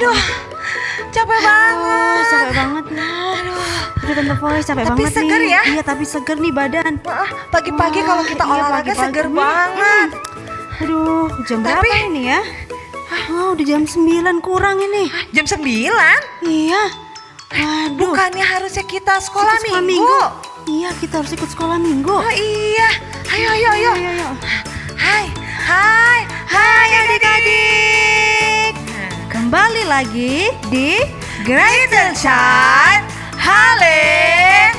Aduh, capek banget. Capek banget lah. Aduh Tante Voice capek Tapi banget seger nih. ya? Iya tapi seger nih badan. Pagi-pagi kalau kita Iya, olahraga pagi-pagi. seger banget. Aduh jam berapa ini ya? Oh udah jam 9 kurang ini. Jam 9? Iya. Aduh. Bukannya harusnya kita sekolah Ikut minggu? Iya kita harus ikut sekolah minggu. Oh iya. Ayo. Ayo. Hai adik-adik. Kembali lagi di Great and Shine. Haleluya.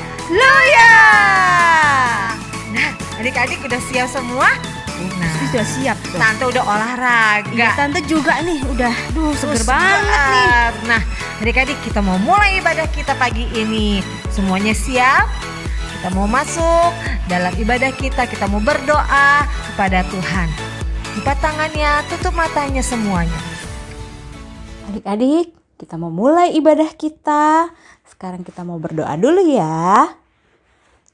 Nah, adik-adik udah siap semua? Nah, Sudah siap tuh. Tante udah olahraga. Iya, Tante juga nih udah seger banget nih. Nah, adik-adik kita mau mulai ibadah kita pagi ini. Semuanya siap? Kita mau masuk dalam ibadah kita mau berdoa kepada Tuhan. Lipat tangannya, tutup matanya semuanya. Adik-adik, kita mau mulai ibadah kita. Sekarang kita mau berdoa dulu ya.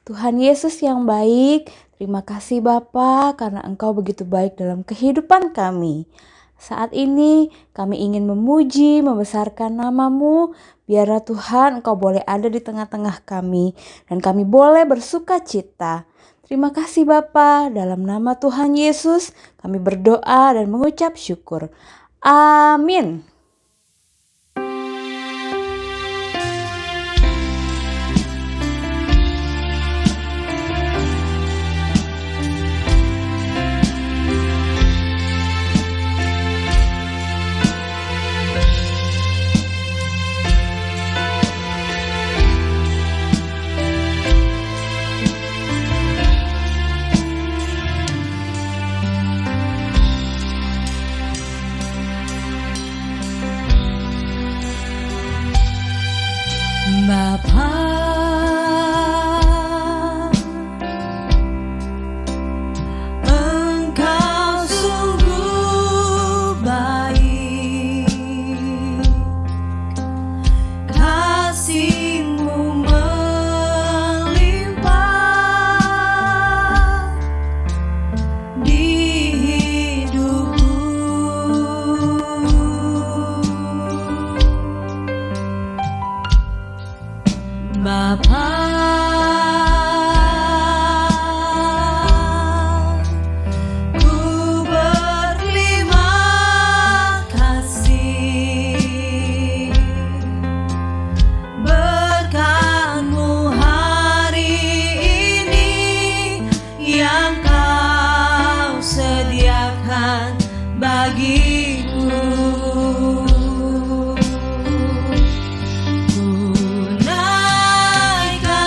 Tuhan Yesus yang baik, terima kasih Bapa karena Engkau begitu baik dalam kehidupan kami. Saat ini kami ingin memuji, membesarkan nama-Mu. Biarlah Tuhan Engkau boleh ada di tengah-tengah kami dan kami boleh bersuka cita. Terima kasih Bapa, dalam nama Tuhan Yesus kami berdoa dan mengucap syukur. Amin. Bapa, Engkau sungguh baik, kasih-Mu melimpah di hidupku. Bapa, ku berterima kasih berkat-Mu hari ini yang Kau sediakan bagiku. Ku naikkan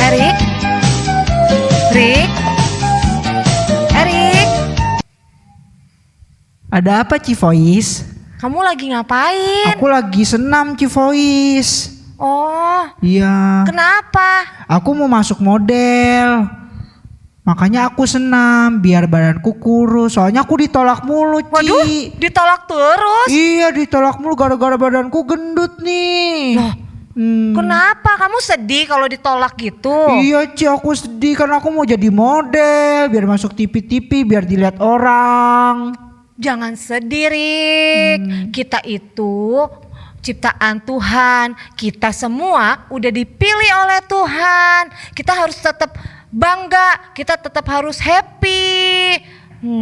Erik? Rik? Erik? Ada apa Civois? Kamu lagi ngapain? Aku lagi senam Civois. Oh, Iya, kenapa? aku mau masuk model. Makanya aku senam biar badanku kurus. Soalnya aku ditolak mulu, Ci. Waduh, ditolak terus. Iya, ditolak mulu gara-gara badanku gendut nih. Loh, kenapa? Kamu sedih kalau ditolak gitu? Iya, Ci, aku sedih karena aku mau jadi model biar masuk TV-TV biar dilihat orang. Jangan sedih, Rik. Kita itu ciptaan Tuhan. Kita semua udah dipilih oleh Tuhan. Kita harus tetap bangga. Kita tetap harus happy.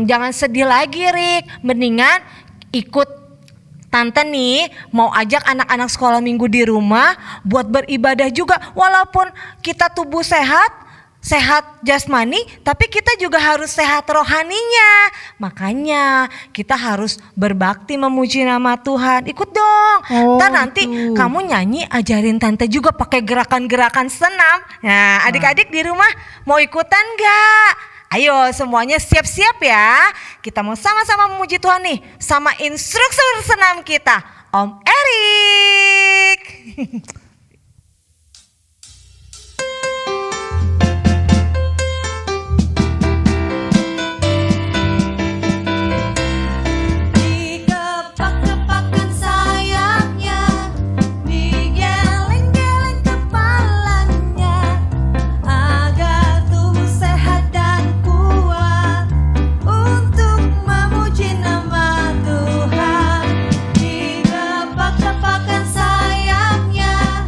Jangan sedih lagi, Rik. Mendingan ikut Tante nih mau ajak anak-anak sekolah minggu di rumah buat beribadah juga. Walaupun kita tubuh sehat jasmani, tapi kita juga harus sehat rohaninya. Makanya kita harus berbakti memuji nama Tuhan. Ikut dong. Ntar nanti kamu nyanyi ajarin Tante juga pakai gerakan-gerakan senam. Nah, adik-adik di rumah mau ikutan gak? Ayo semuanya siap-siap ya. Kita mau sama-sama memuji Tuhan nih sama instruktur senam kita, Om Erik. Dikepak-kepakkan sayapnya, digeleng-geleng kepalanya, agar tubuh sehat dan kuat untuk memuji nama Tuhan. Dikepak-kepakkan sayapnya,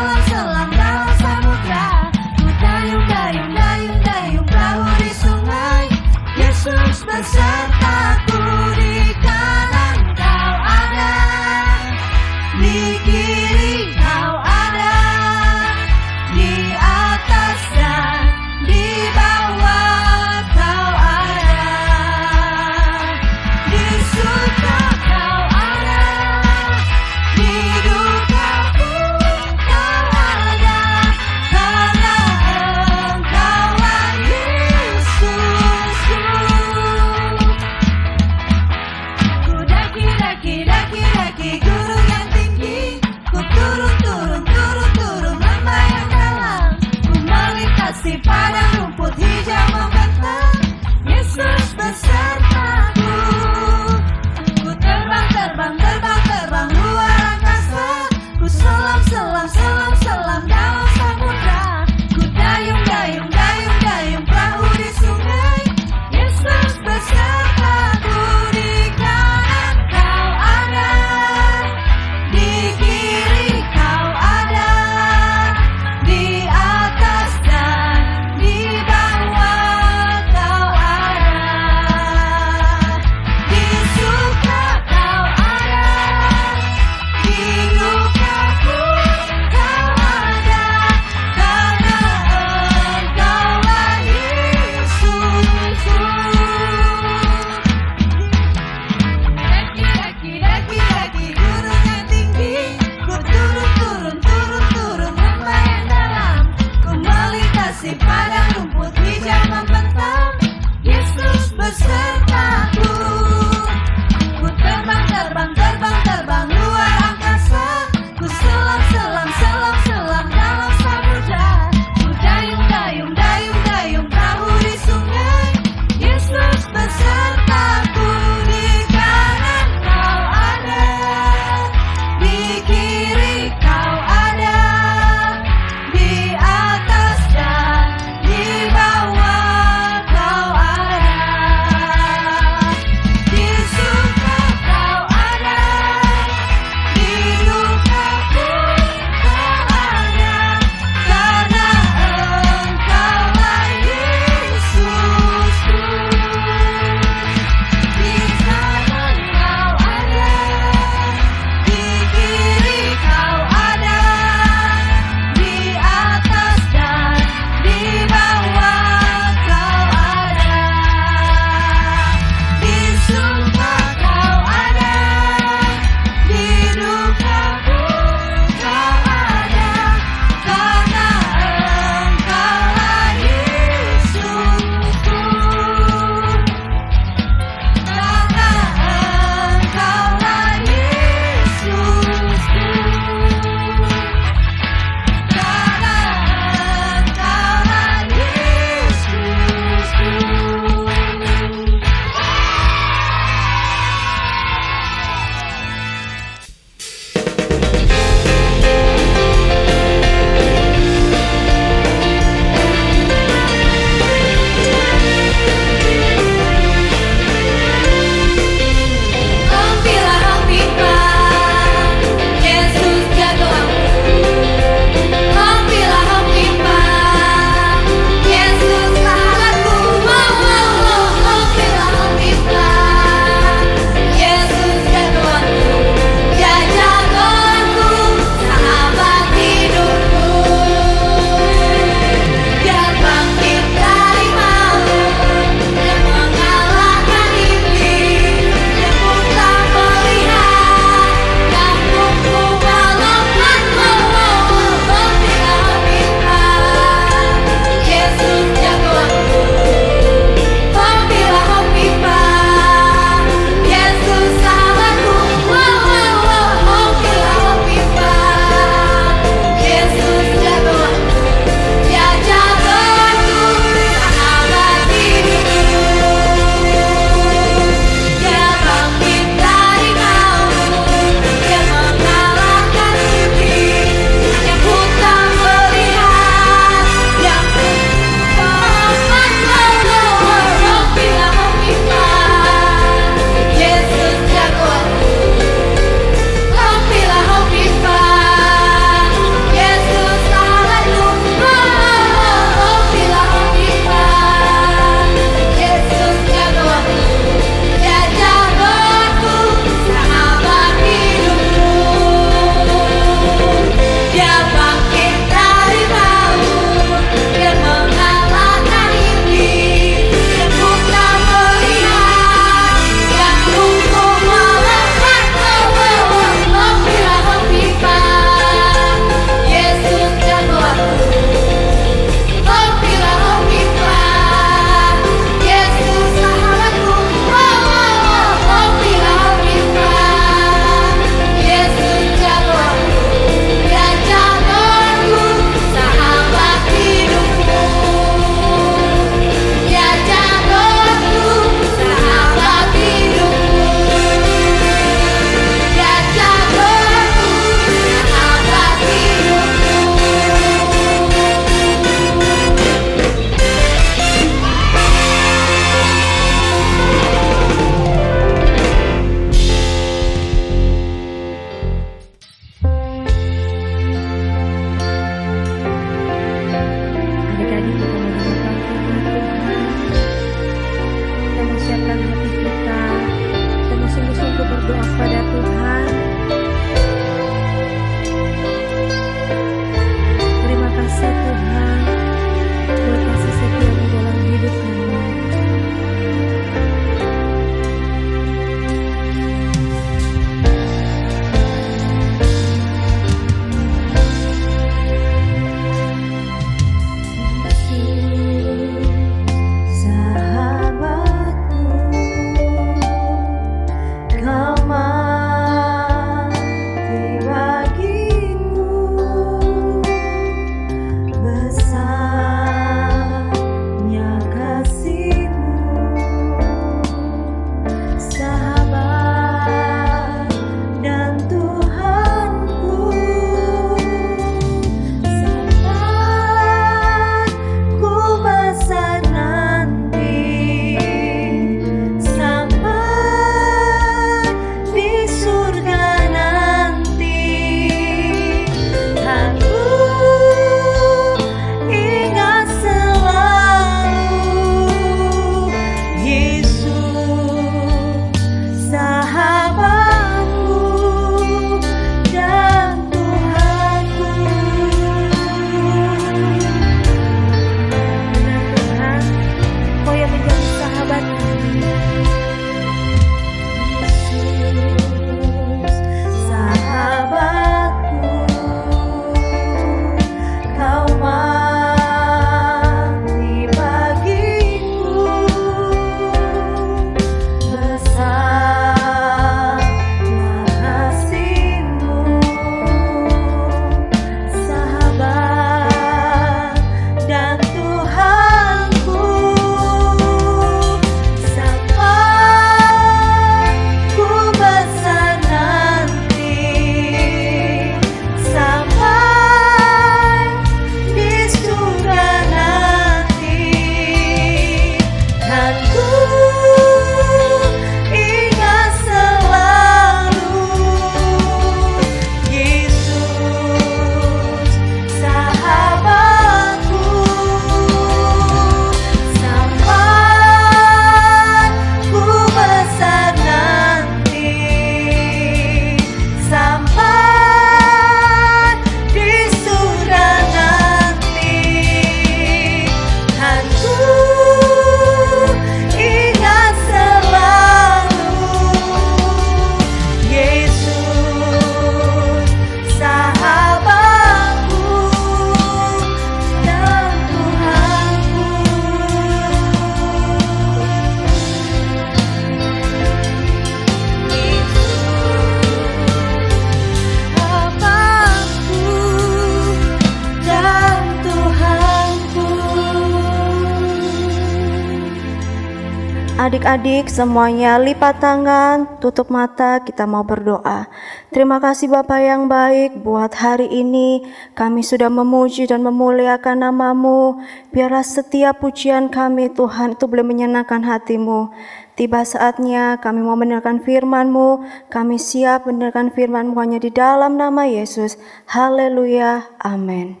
Adik-adik semuanya lipat tangan, tutup mata, kita mau berdoa. Terima kasih Bapa yang baik buat hari ini. Kami sudah memuji dan memuliakan nama-Mu. Biarlah setiap pujian kami Tuhan itu boleh menyenangkan hati-Mu. Tiba saatnya kami mau mendengarkan firman-Mu. Kami siap mendengarkan firman-Mu hanya di dalam nama Yesus. Haleluya, amin.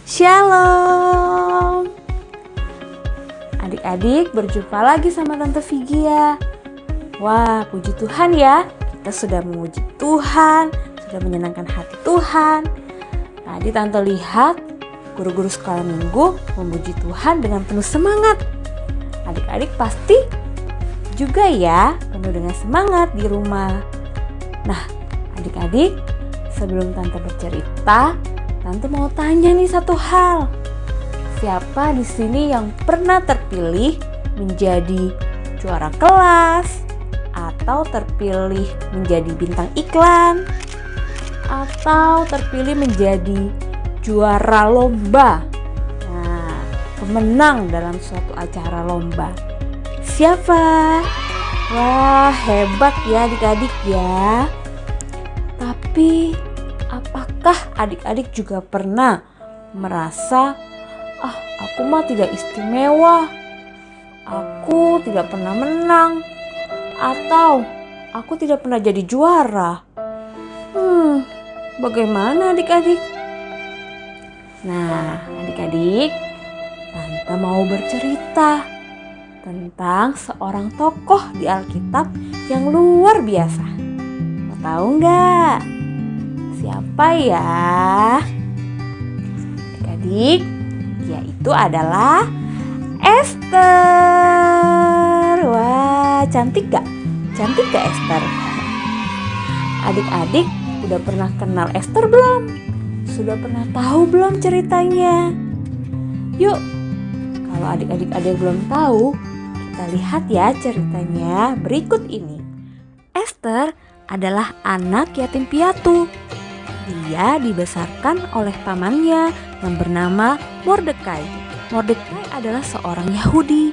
Shalom. Adik-adik, berjumpa lagi sama Tante Vigia. Wah, puji Tuhan ya. Kita sudah memuji Tuhan, sudah menyenangkan hati Tuhan. Tadi Tante lihat guru-guru sekolah minggu memuji Tuhan dengan penuh semangat. Adik-adik pasti juga ya penuh dengan semangat di rumah. Nah, adik-adik, sebelum Tante bercerita, Tante mau tanya nih satu hal. Siapa di sini yang pernah terpilih menjadi juara kelas, atau terpilih menjadi bintang iklan, atau terpilih menjadi juara lomba? Nah, pemenang dalam suatu acara lomba. Siapa? Wah, hebat ya adik-adik ya. Tapi apakah adik-adik juga pernah merasa, aku mah tidak istimewa, aku tidak pernah menang, atau aku tidak pernah jadi juara? Bagaimana adik-adik? Nah, adik-adik, Tante mau bercerita tentang seorang tokoh di Alkitab yang luar biasa. Mau tahu nggak? Siapa ya? Adik-adik, yaitu adalah Ester. Wah, cantik gak? Cantik gak Ester? Adik-adik udah pernah kenal Ester belum? Sudah pernah tahu belum ceritanya? Yuk, kalau adik-adik ada yang belum tahu, kita lihat ya ceritanya berikut ini. Ester adalah anak yatim piatu. Dia dibesarkan oleh pamannya yang bernama Mordekai. Mordekai adalah seorang Yahudi.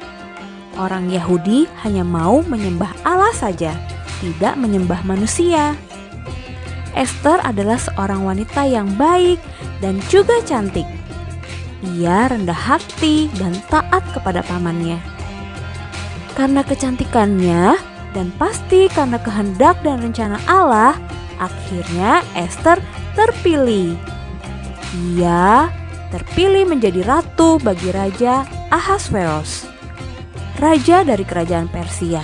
Orang Yahudi hanya mau menyembah Allah saja, tidak menyembah manusia. Ester adalah seorang wanita yang baik dan juga cantik. Ia rendah hati dan taat kepada pamannya. Karena kecantikannya dan pasti karena kehendak dan rencana Allah, akhirnya Ester terpilih. Ia terpilih menjadi ratu bagi Raja Ahasveros, raja dari kerajaan Persia.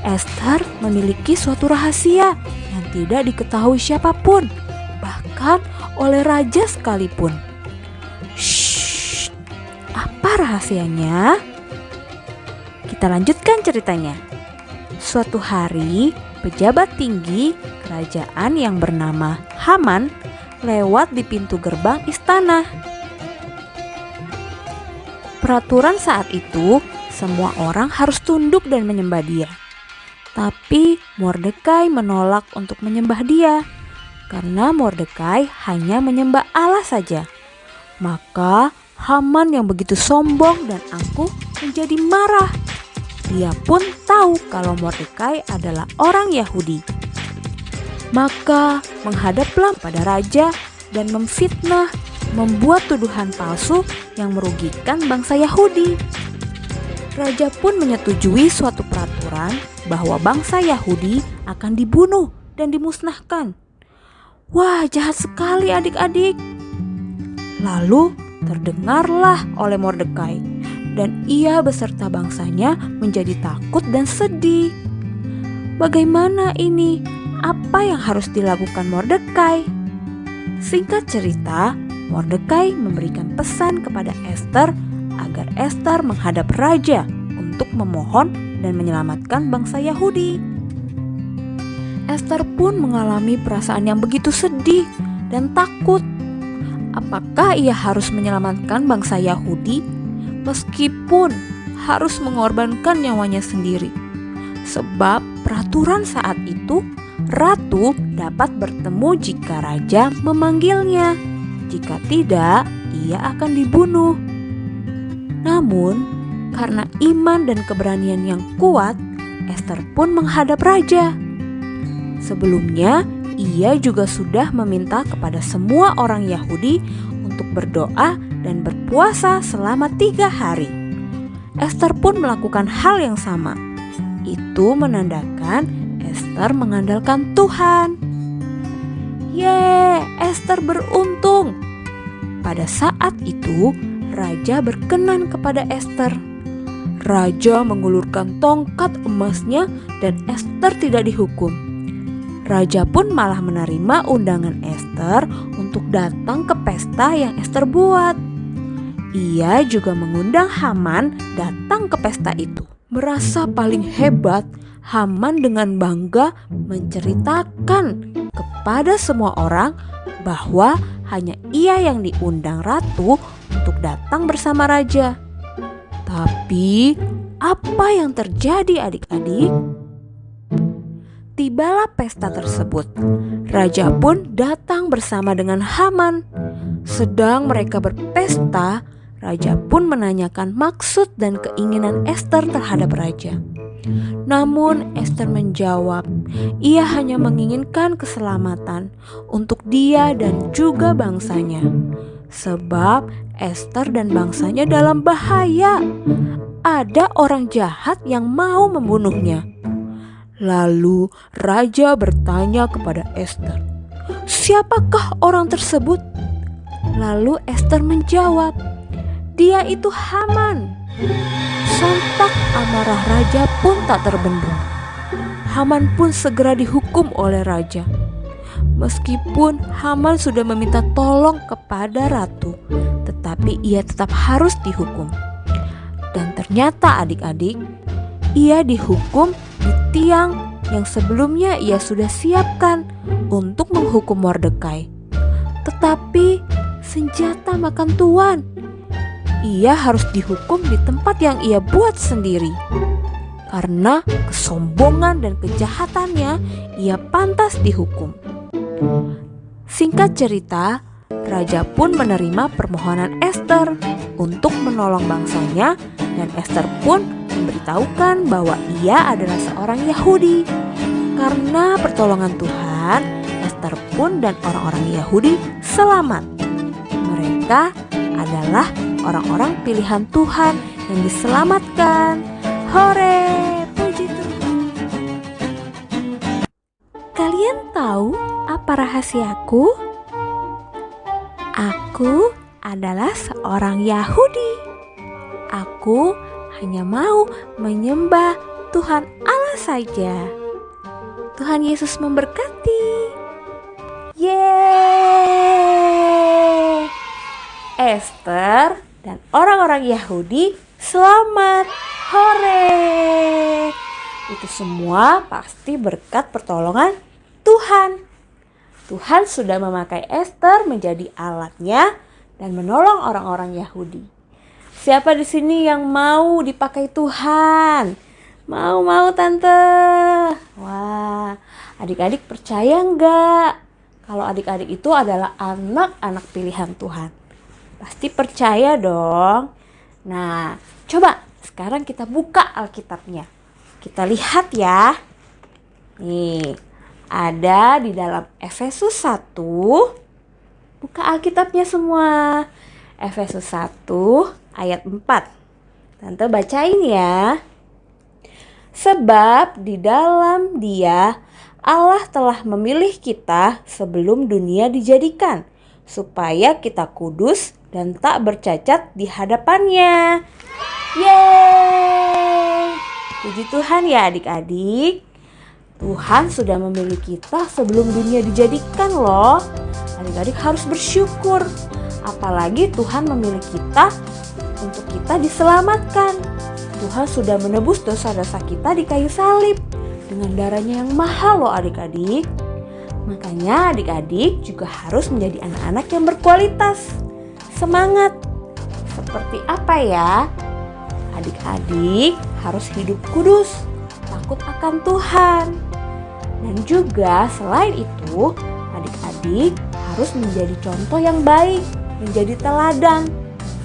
Ester memiliki suatu rahasia yang tidak diketahui siapapun, bahkan oleh raja sekalipun. Shh, apa rahasianya? Kita lanjutkan ceritanya. Suatu hari, pejabat tinggi kerajaan yang bernama Haman lewat di pintu gerbang istana. Peraturan saat itu, semua orang harus tunduk dan menyembah dia. Tapi Mordekai menolak untuk menyembah dia, karena Mordekai hanya menyembah Allah saja. Maka Haman yang begitu sombong dan angkuh menjadi marah. Dia pun tahu kalau Mordekai adalah orang Yahudi. Maka menghadaplah pada raja dan memfitnah, membuat tuduhan palsu yang merugikan bangsa Yahudi. Raja pun menyetujui suatu peraturan bahwa bangsa Yahudi akan dibunuh dan dimusnahkan. Wah, jahat sekali adik-adik. Lalu terdengarlah oleh Mordekai, dan ia beserta bangsanya menjadi takut dan sedih. Bagaimana ini? Apa yang harus dilakukan Mordekai? Singkat cerita, Mordekai memberikan pesan kepada Ester agar Ester menghadap raja untuk memohon dan menyelamatkan bangsa Yahudi. Ester pun mengalami perasaan yang begitu sedih dan takut. Apakah ia harus menyelamatkan bangsa Yahudi meskipun harus mengorbankan nyawanya sendiri? Sebab peraturan saat itu, ratu dapat bertemu jika raja memanggilnya. Jika tidak, ia akan dibunuh. Namun, Karena iman dan keberanian yang kuat, Ester pun menghadap raja. Sebelumnya, ia juga sudah meminta kepada semua orang Yahudi untuk berdoa dan berpuasa selama 3 hari. Ester pun melakukan hal yang sama. Itu menandakan Ester mengandalkan Tuhan. Yeay, Ester beruntung. Pada saat itu, raja berkenan kepada Ester. Raja mengulurkan tongkat emasnya dan Ester tidak dihukum. Raja pun malah menerima undangan Ester untuk datang ke pesta yang Ester buat. Ia juga mengundang Haman datang ke pesta itu. Merasa paling hebat, Haman dengan bangga menceritakan kepada semua orang bahwa hanya ia yang diundang ratu untuk datang bersama raja. Tapi apa yang terjadi adik-adik? Tibalah pesta tersebut. Raja pun datang bersama dengan Haman. Sedang mereka berpesta, raja pun menanyakan maksud dan keinginan Ester terhadap raja. Namun Ester menjawab, ia hanya menginginkan keselamatan untuk dia dan juga bangsanya. Sebab Ester dan bangsanya dalam bahaya. Ada orang jahat yang mau membunuhnya. Lalu raja bertanya kepada Ester, "Siapakah orang tersebut?" Lalu Ester menjawab, "Dia itu Haman." Sontak amarah raja pun tak terbendung. Haman pun segera dihukum oleh raja. Meskipun Haman sudah meminta tolong kepada ratu, tetapi ia tetap harus dihukum. Dan ternyata adik-adik, ia dihukum di tiang yang sebelumnya ia sudah siapkan untuk menghukum Mordekai. Tetapi senjata makan tuan. Ia harus dihukum di tempat yang ia buat sendiri. Karena kesombongan dan kejahatannya, ia pantas dihukum. Singkat cerita, raja pun menerima permohonan Ester untuk menolong bangsanya, dan Ester pun memberitahukan bahwa ia adalah seorang Yahudi. Karena pertolongan Tuhan, Ester pun dan orang-orang Yahudi selamat. Mereka adalah orang-orang pilihan Tuhan yang diselamatkan. Hore, puji Tuhan. Kalian tahu apa rahasiaku? Aku adalah seorang Yahudi. Aku hanya mau menyembah Tuhan Allah saja. Tuhan Yesus memberkati. Yeay! Ester dan orang-orang Yahudi selamat. Hore! Itu semua pasti berkat pertolongan Tuhan. Tuhan sudah memakai Ester menjadi alatnya dan menolong orang-orang Yahudi. Siapa di sini yang mau dipakai Tuhan? Mau tante? Wah, adik-adik percaya enggak? Kalau adik-adik itu adalah anak-anak pilihan Tuhan. Pasti percaya dong. Nah, coba sekarang kita buka Alkitabnya. Kita lihat ya. Nih, ada di dalam Efesus 1. Buka Alkitabnya semua. Efesus 1 ayat 4. Tante bacain ya. Sebab di dalam Dia Allah telah memilih kita sebelum dunia dijadikan, supaya kita kudus dan tak bercacat di hadapannya. Yeay! Puji Tuhan ya adik-adik. Tuhan sudah memilih kita sebelum dunia dijadikan loh. Adik-adik harus bersyukur. Apalagi Tuhan memilih kita untuk kita diselamatkan. Tuhan sudah menebus dosa-dosa kita di kayu salib dengan darahnya yang mahal loh adik-adik. Makanya adik-adik juga harus menjadi anak-anak yang berkualitas. Semangat! Seperti apa ya? Adik-adik harus hidup kudus, takut akan Tuhan. Dan juga selain itu, adik-adik harus menjadi contoh yang baik, menjadi teladan.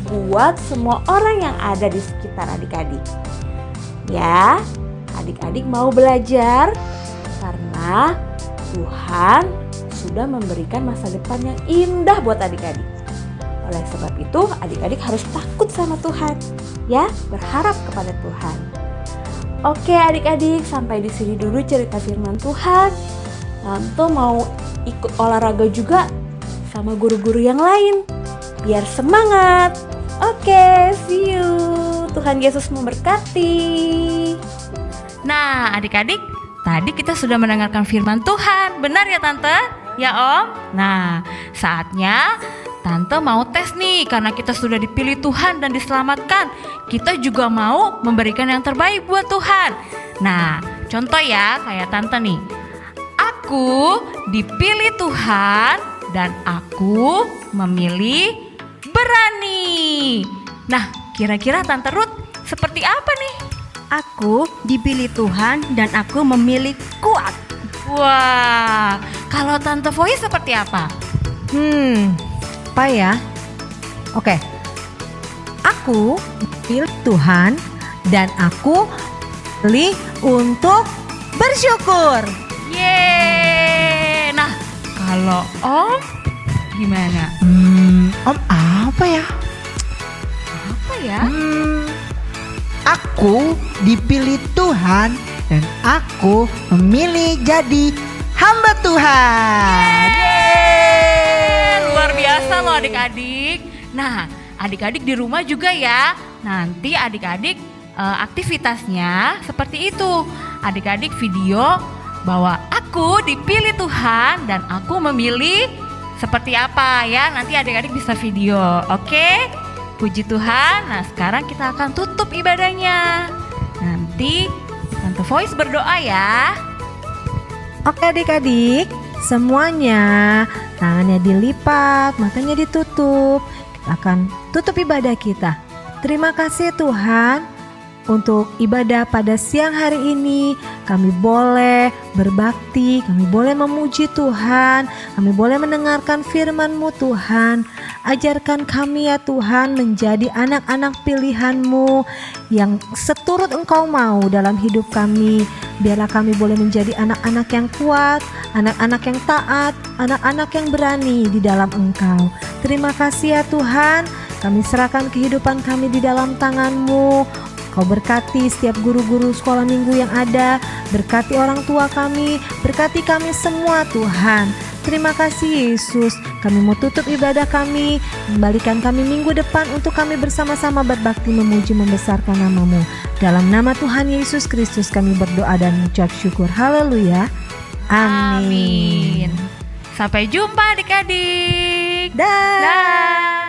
buat semua orang yang ada di sekitar adik-adik. Ya, adik-adik mau belajar karena Tuhan sudah memberikan masa depan yang indah buat adik-adik. Oleh sebab itu, adik-adik harus takut sama Tuhan, ya, berharap kepada Tuhan. Oke adik-adik, sampai di sini dulu cerita firman Tuhan. Tante mau ikut olahraga juga sama guru-guru yang lain, biar semangat. Oke, see you. Tuhan Yesus memberkati. Nah, adik-adik, tadi kita sudah mendengarkan firman Tuhan. Benar ya Tante? Ya Om? Nah, saatnya Tante mau tes nih, karena kita sudah dipilih Tuhan dan diselamatkan. Kita juga mau memberikan yang terbaik buat Tuhan. Nah, contoh ya, kayak Tante nih. Aku dipilih Tuhan dan aku memilih berani. Nah, kira-kira Tante Ruth seperti apa nih? Aku dipilih Tuhan dan aku memilih kuat. Wah, kalau Tante Foy seperti apa? Apa ya? Oke. Aku pilih Tuhan dan aku pilih untuk bersyukur. Yeay. Nah, kalau Om gimana? Om apa ya? Apa ya? Aku dipilih Tuhan dan aku memilih jadi hamba Tuhan. Luar biasa loh adik-adik. Nah, adik-adik di rumah juga ya. Nanti adik-adik aktivitasnya seperti itu. Adik-adik video bahwa aku dipilih Tuhan dan aku memilih seperti apa ya. Nanti adik-adik bisa video. Oke? Puji Tuhan. Nah, sekarang kita akan tutup ibadahnya. Nanti Tante Voice berdoa ya. Oke adik-adik, semuanya tangannya dilipat, matanya ditutup. Kita akan tutup ibadah kita. Terima kasih Tuhan untuk ibadah pada siang hari ini. Kami boleh berbakti, kami boleh memuji Tuhan, kami boleh mendengarkan firman-Mu Tuhan. Ajarkan kami ya Tuhan menjadi anak-anak pilihan-Mu yang seturut Engkau mau dalam hidup kami. Biarlah kami boleh menjadi anak-anak yang kuat, anak-anak yang taat, anak-anak yang berani di dalam Engkau. Terima kasih ya Tuhan, kami serahkan kehidupan kami di dalam tangan-Mu. Kau berkati setiap guru-guru sekolah minggu yang ada, berkati orang tua kami, berkati kami semua Tuhan. Terima kasih Yesus, kami mau tutup ibadah kami, kembalikan kami minggu depan untuk kami bersama-sama berbakti memuji membesarkan nama-Mu. Dalam nama Tuhan Yesus Kristus kami berdoa dan mengucap syukur. Haleluya. Amin. Sampai jumpa adik-adik. Dah. Dah.